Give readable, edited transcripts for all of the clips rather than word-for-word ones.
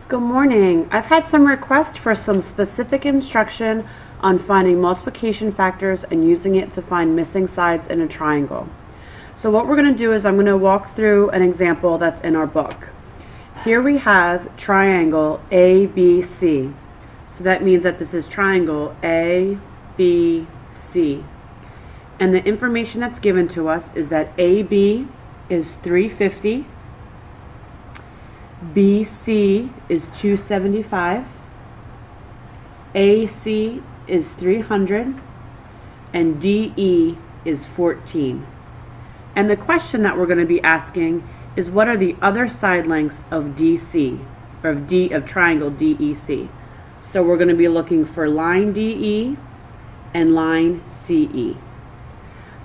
Good morning. I've had some requests for some specific instruction on finding multiplication factors and using it to find missing sides in a triangle. So what we're going to do is I'm going to walk through an example that's in our book. Here we have triangle ABC. So that means that this is triangle ABC. And the information that's given to us is that AB is 350. BC is 275, AC is 300, and DE is 14. And the question that we're going to be asking is, what are the other side lengths of DC, or of triangle DEC? So we're going to be looking for line DE and line CE.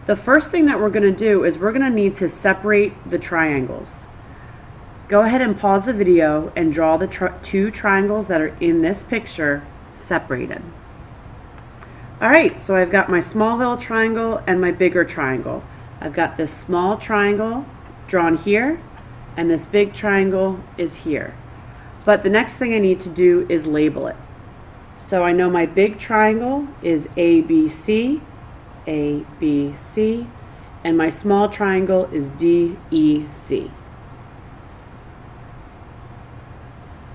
The first thing that we're going to do is we're going to need to separate the triangles. Go ahead and pause the video and draw the two triangles that are in this picture separated. Alright, so I've got my small little triangle and my bigger triangle. I've got this small triangle drawn here, and this big triangle is here. But the next thing I need to do is label it. So I know my big triangle is ABC, ABC, and my small triangle is DEC.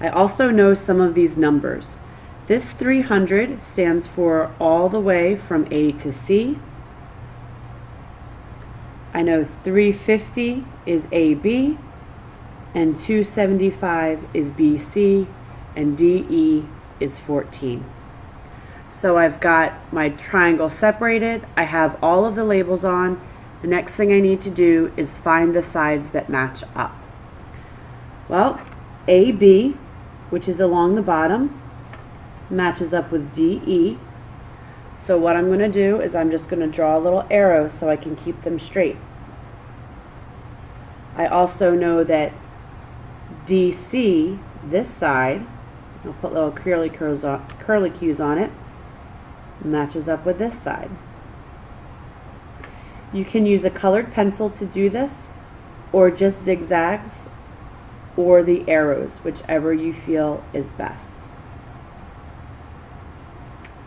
I also know some of these numbers. This 300 stands for all the way from A to C. I know 350 is AB, and 275 is BC, and DE is 14. So I've got my triangle separated. I have all of the labels on. The next thing I need to do is find the sides that match up. Well, AB, which is along the bottom, matches up with DE. So what I'm going to do is I'm just going to draw a little arrow so I can keep them straight. I also know that DC, this side, I'll put little curly cues on it, matches up with this side. You can use a colored pencil to do this, or just zigzags, or the arrows, whichever you feel is best.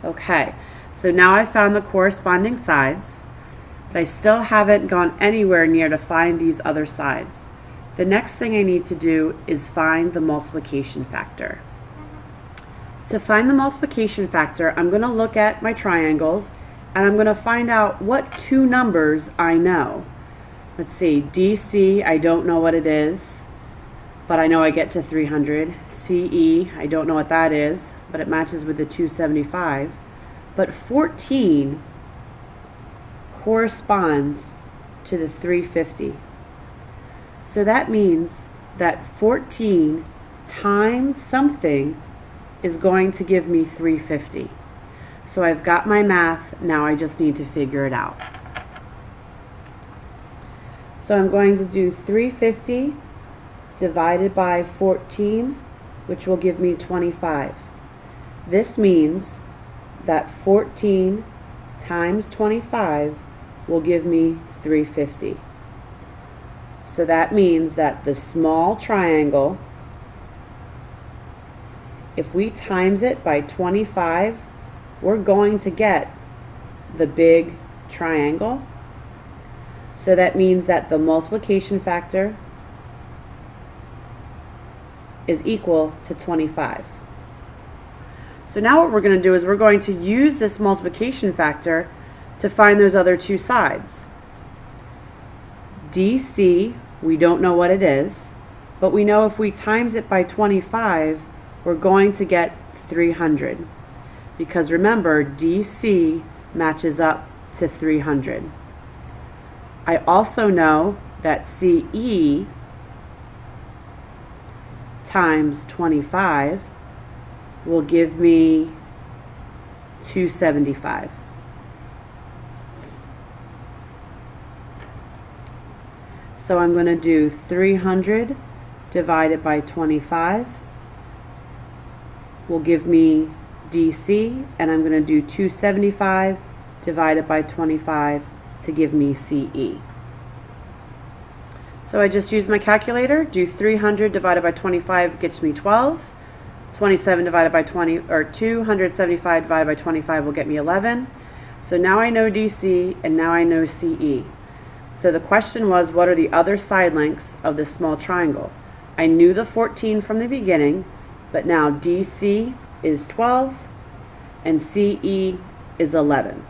Okay, so now I've found the corresponding sides, but I still haven't gone anywhere near to find these other sides. The next thing I need to do is find the multiplication factor. To find the multiplication factor, I'm going to look at my triangles and I'm going to find out what two numbers I know. Let's see, DC, I don't know what it is, but I know I get to 300. CE, I don't know what that is, but it matches with the 275. But 14 corresponds to the 350. So that means that 14 times something is going to give me 350. So I've got my math, now I just need to figure it out. So I'm going to do 350 divided by 14, which will give me 25. This means that 14 times 25 will give me 350. So that means that the small triangle, if we times it by 25, we're going to get the big triangle. So that means that the multiplication factor is equal to 25. So now what we're going to do is we're going to use this multiplication factor to find those other two sides. DC, we don't know what it is, but we know if we times it by 25, we're going to get 300. Because remember, DC matches up to 300. I also know that CE times 25 will give me 275. So I'm going to do 300 divided by 25 will give me DC, and I'm going to do 275 divided by 25 to give me CE. So I just use my calculator, do 300 divided by 25 gets me 12. 27 divided by 20, or 275 divided by 25 will get me 11. So now I know DC and now I know CE. So the question was, what are the other side lengths of this small triangle? I knew the 14 from the beginning, but now DC is 12 and CE is 11.